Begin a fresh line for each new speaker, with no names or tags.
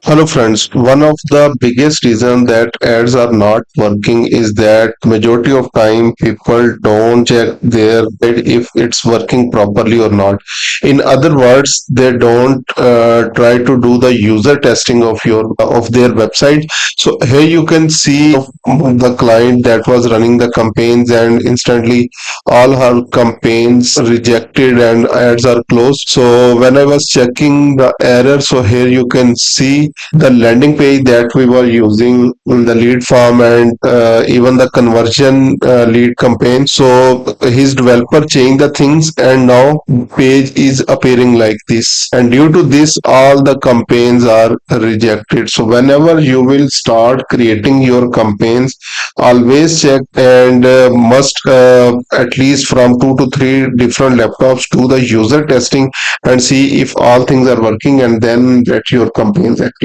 Hello friends, one of the biggest reason that ads are not working is that majority of time people don't check their ad if it's working properly or not. In other words, they don't try to do the user testing of their website. So here you can see the client that was running the campaigns and instantly all her campaigns rejected and ads are closed. So when I was checking the error, so here you can see the landing page that we were using in the lead form and even the conversion lead campaign. So his developer changed the things and now page is appearing like this, and due to this all the campaigns are rejected. So whenever you will start creating your campaigns, always check and must at least from 2 to 3 different laptops do the user testing and see if all things are working, and then get your campaigns active.